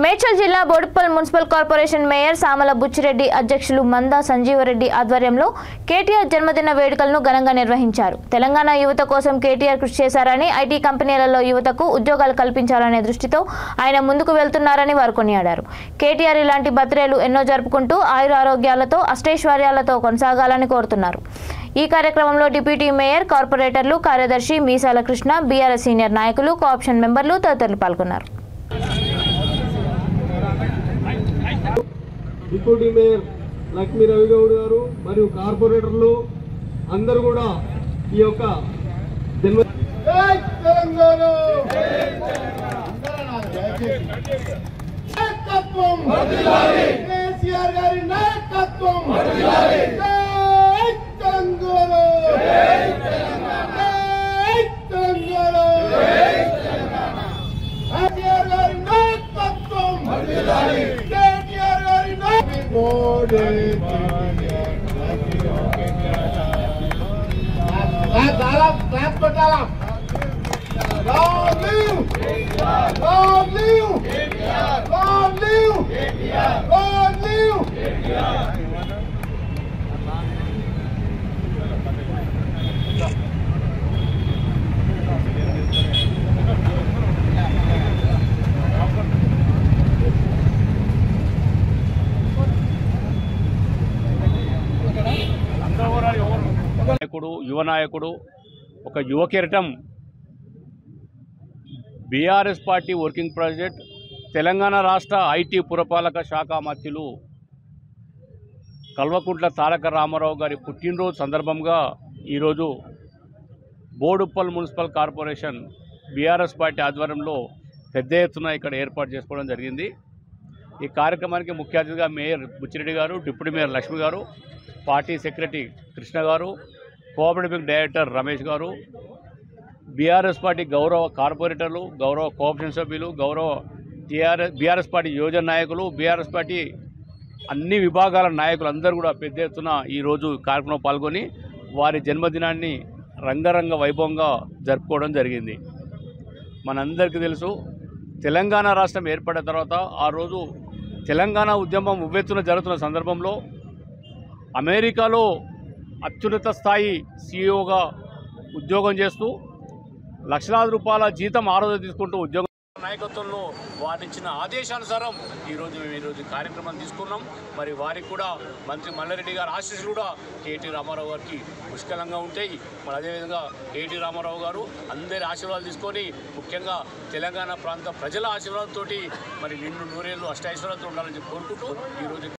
మేడ్చల్ జిల్లా Boduppal municipal corporation mayor Samala Buchi Reddy అధ్యక్షులు మందా సంజీవరెడ్డి ఆధ్వర్యంలో కేటీఆర్ జన్మదిన వేడుకలను ఘనంగా నిర్వహించారు. తెలంగాణ యువత కోసం కేటీఆర్ కృషి చేశారని, ఐటీ కంపెనీలలో యువతకు ఉద్యోగాలు కల్పించాలనే దృష్టితో ఆయన ముందుకు వెళ్తున్నారని వారు కొనియాడారు. కేటీఆర్ ఇలాంటి బర్త్డేలు ఎన్నో జరుపుకుంటూ ఆయురారోగ్యాలతో అష్టైశ్వర్యాలతో కొనసాగాలని కోరుతున్నారు. ఈ కార్యక్రమంలో డిప్యూటీ మేయర్, కార్పొరేటర్లు, కార్యదర్శి మీసాల కృష్ణ, బీఆర్ఎస్ సీనియర్ నాయకులు, కోఆప్షన్ మెంబర్లు తదితరులు పాల్గొన్నారు. డిప్యూటీ మేయర్ లక్ష్మీ రవి గౌడ్ గారు మరియు కార్పొరేటర్లు అందరూ కూడా ఈ యొక్క యువ నాయకుడు, ఒక యువ కిరీటం, BRS party working president, Telangana రాష్ట్ర ఐటీ పురపాలక శాఖ మంత్రులు కల్వకుంట్ల తారక రామారావు గారి పుట్టినరోజు సందర్భంగా ఈరోజు Boduppal municipal corporation BRS party ఆధ్వర్యంలో పెద్ద ఎత్తున ఇక్కడ ఏర్పాటు చేసుకోవడం జరిగింది. ఈ కార్యక్రమానికి ముఖ్య అతిథిగా మేయర్ బుచ్చిరెడ్డి గారు, డిప్యూటీ మేయర్ లక్ష్మి గారు, పార్టీ సెక్రటరీ కృష్ణ గారు, కోఆపరేటివ్ డైరెక్టర్ రమేష్ గారు, బీఆర్ఎస్ పార్టీ గౌరవ కార్పొరేటర్లు, గౌరవ కోఆపరేషన్ సభ్యులు, గౌరవ బీఆర్ఎస్ పార్టీ యువజన నాయకులు, బీఆర్ఎస్ పార్టీ అన్ని విభాగాల నాయకులు అందరూ కూడా పెద్ద ఎత్తున ఈరోజు కార్యక్రమంలో పాల్గొని వారి జన్మదినాన్ని రంగరంగ వైభవంగా జరుపుకోవడం జరిగింది. మనందరికీ తెలుసు, తెలంగాణ రాష్ట్రం ఏర్పడిన తర్వాత ఆ రోజు తెలంగాణ ఉద్యమం ఉవ్వెత్తున జరుగుతున్న సందర్భంలో అమెరికాలో అత్యున్నత స్థాయి సీఈఓగా ఉద్యోగం చేస్తూ లక్షలాది రూపాయల జీతం ఆ రోజు తీసుకుంటూ ఉద్యోగం నాయకత్వంలో వారిచ్చిన ఆదేశానుసారం ఈరోజు కార్యక్రమం తీసుకున్నాం. మరి వారికి కూడా మంత్రి మల్లారెడ్డి గారి ఆశీస్సులు కూడా కేటీ రామారావు గారికి పుష్కలంగా ఉంటాయి. మరి అదేవిధంగా కేటీ రామారావు గారు అందరి ఆశీర్వాదాలు తీసుకొని, ముఖ్యంగా తెలంగాణ ప్రాంత ప్రజల ఆశీర్వాదంతో మరి నిండు నూరేళ్ళు అష్టైశ్వర్యాలతో ఉండాలని కోరుకుంటూ ఈరోజు